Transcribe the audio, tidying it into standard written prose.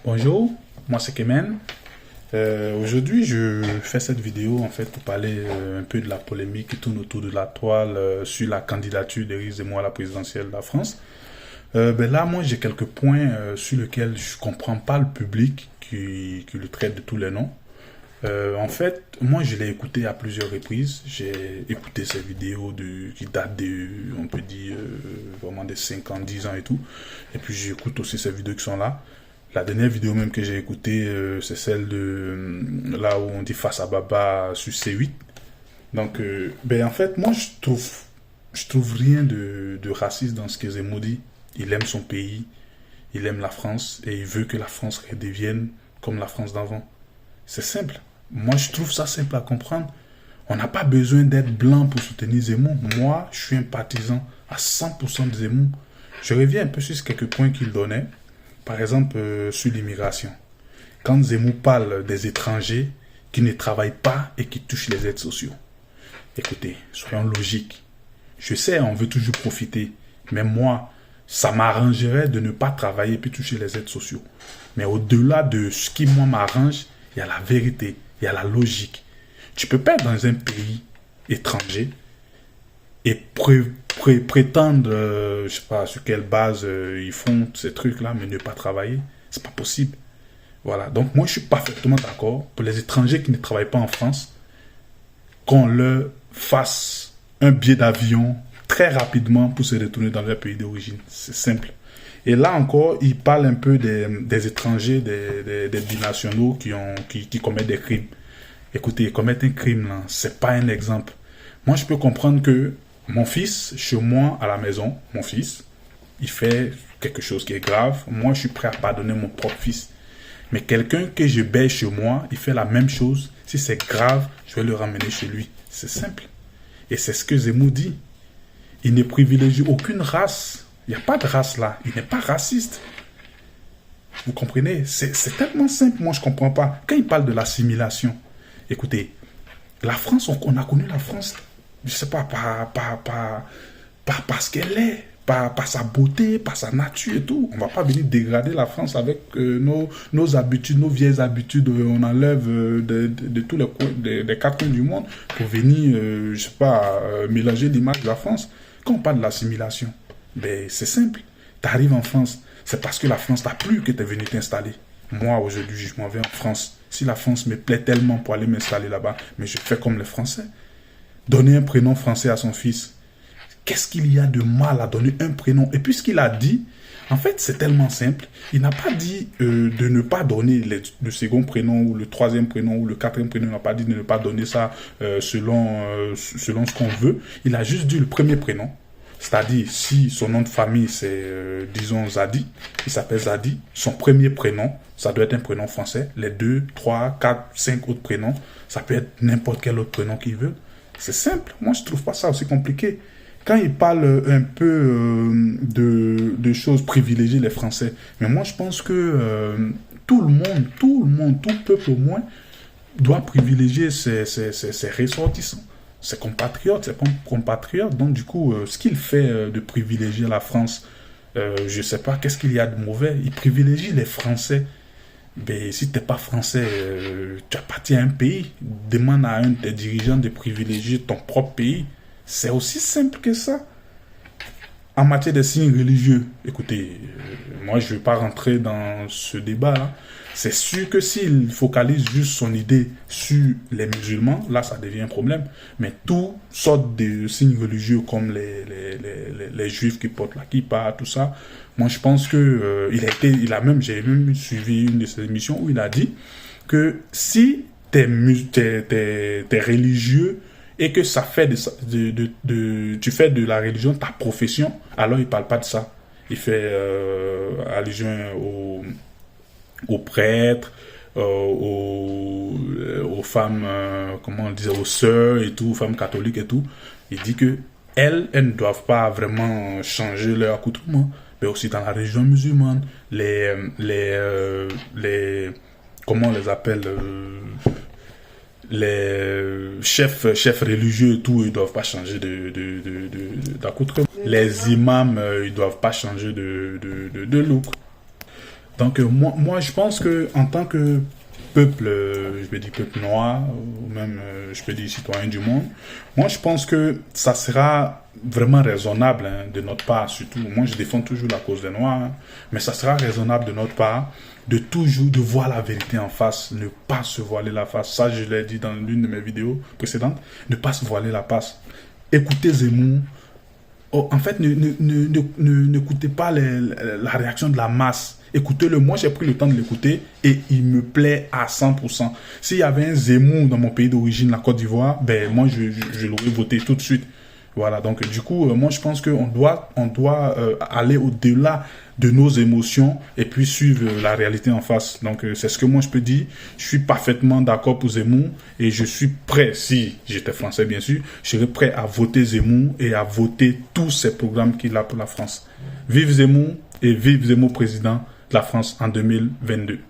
Bonjour, moi c'est Kemen. Aujourd'hui, je fais cette vidéo en fait pour parler un peu de la polémique qui tourne autour de la toile sur la candidature d'Éric Zemmour à la présidentielle de la France. Là, moi, j'ai quelques points sur lesquels je comprends pas le public qui le traite de tous les noms. En fait, moi, je l'ai écouté à plusieurs reprises. J'ai écouté ces vidéos qui datent on peut dire, vraiment des 5 ans, 10 ans et tout. Et puis, j'écoute aussi ces vidéos qui sont là. La dernière vidéo même que j'ai écoutée, c'est celle de là où on dit face à Baba sur C8. Donc, en fait, moi, je trouve rien de raciste dans ce que Zemmour dit. Il aime son pays, il aime la France et il veut que la France redevienne comme la France d'avant. C'est simple. Moi, je trouve ça simple à comprendre. On n'a pas besoin d'être blanc pour soutenir Zemmour. Moi, je suis un partisan à 100% de Zemmour. Je reviens un peu sur quelques points qu'il donnait. Par exemple, sur l'immigration. Quand Zemmour parle des étrangers qui ne travaillent pas et qui touchent les aides sociaux. Écoutez, soyons logiques. Je sais, on veut toujours profiter. Mais moi, ça m'arrangerait de ne pas travailler puis toucher les aides sociaux. Mais au-delà de ce qui, moi, m'arrange, il y a la vérité, il y a la logique. Tu peux pas être dans un pays étranger et prétendre, je sais pas sur quelle base ils font ces trucs-là, mais ne pas travailler. C'est pas possible. Voilà. Donc moi, je suis parfaitement d'accord pour les étrangers qui ne travaillent pas en France, qu'on leur fasse un billet d'avion très rapidement pour se retourner dans leur pays d'origine. C'est simple. Et là encore, il parle un peu des étrangers, des binationaux qui commettent des crimes. Écoutez, commettre un crime, là, c'est pas un exemple. Moi, je peux comprendre que mon fils, chez moi, à la maison, mon fils, il fait quelque chose qui est grave. Moi, je suis prêt à pardonner mon propre fils. Mais quelqu'un que je baise chez moi, il fait la même chose. Si c'est grave, je vais le ramener chez lui. C'est simple. Et c'est ce que Zemmour dit. Il ne privilégie aucune race. Il n'y a pas de race là. Il n'est pas raciste. Vous comprenez? C'est tellement simple, moi je ne comprends pas. Quand il parle de l'assimilation, écoutez, la France, on a connu la France, je ne sais pas, parce qu'elle est, par sa beauté, par sa nature et tout. On ne va pas venir dégrader la France avec nos habitudes, nos vieilles habitudes. On enlève de tous les coins, des quatre coins du monde pour venir, je ne sais pas, mélanger l'image de la France. Quand on parle de l'assimilation, c'est simple. Tu arrives en France, c'est parce que la France t'a plu que tu es venu t'installer. Moi, aujourd'hui, je m'en vais en France. Si la France me plaît tellement pour aller m'installer là-bas, mais je fais comme les Français. Donner un prénom français à son fils. Qu'est-ce qu'il y a de mal à donner un prénom? Et puis ce qu'il a dit, en fait, c'est tellement simple. Il n'a pas dit de ne pas donner le second prénom ou le troisième prénom ou le quatrième prénom. Il n'a pas dit de ne pas donner ça selon ce qu'on veut. Il a juste dit le premier prénom. C'est-à-dire, si son nom de famille, c'est, disons, Zadi, il s'appelle Zadi, son premier prénom, ça doit être un prénom français. Les 2, 3, 4, 5 autres prénoms, ça peut être n'importe quel autre prénom qu'il veut. C'est simple. Moi, je ne trouve pas ça aussi compliqué. Quand il parle un peu de choses privilégiées, les Français, mais moi, je pense que tout le monde, tout peuple au moins, doit privilégier ses ressortissants. Ses compatriotes, donc du coup, ce qu'il fait de privilégier la France, je ne sais pas, qu'est-ce qu'il y a de mauvais? Il privilégie les Français. Mais si tu n'es pas français, tu appartiens à un pays. Demande à un des dirigeants de privilégier ton propre pays. C'est aussi simple que ça. En matière de signes religieux, écoutez, moi je ne vais pas rentrer dans ce débat-là. C'est sûr que s'il focalise juste son idée sur les musulmans, là ça devient un problème. Mais toutes sortes de signes religieux comme les juifs qui portent la kippa, tout ça, moi je pense que j'ai même suivi une de ses émissions où il a dit que si t'es religieux et que ça fait tu fais de la religion ta profession, alors il parle pas de ça. Il fait allusion aux prêtres, aux femmes, comment on disait, aux sœurs et tout, aux femmes catholiques et tout. Il dit que elles ne doivent pas vraiment changer leur accoutrement, mais aussi dans la religion musulmane, comment on les appelle, les chefs religieux et tout, ils doivent pas changer d'accoutrement. Les imams, ils doivent pas changer de look. Donc, moi, je pense que en tant que peuple, je peux dire peuple noir, ou même, je peux dire citoyen du monde, moi, je pense que ça sera vraiment raisonnable hein, de notre part, surtout. Moi, je défends toujours la cause des Noirs, hein, mais ça sera raisonnable de notre part de toujours de voir la vérité en face, ne pas se voiler la face. Ça, je l'ai dit dans l'une de mes vidéos précédentes, ne pas se voiler la face. Écoutez Zemmour. Oh, en fait, n'écoutez pas la réaction de la masse. Écoutez-le. Moi, j'ai pris le temps de l'écouter et il me plaît à 100%. S'il y avait un Zemmour dans mon pays d'origine, la Côte d'Ivoire, ben moi, je l'aurais voté tout de suite. Voilà, donc du coup, moi je pense qu'on doit, aller au-delà de nos émotions et puis suivre la réalité en face. Donc c'est ce que moi je peux dire. Je suis parfaitement d'accord pour Zemmour et je suis prêt, si j'étais français bien sûr, je serais prêt à voter Zemmour et à voter tous ces programmes qu'il a pour la France. Vive Zemmour et vive Zemmour président de la France en 2022.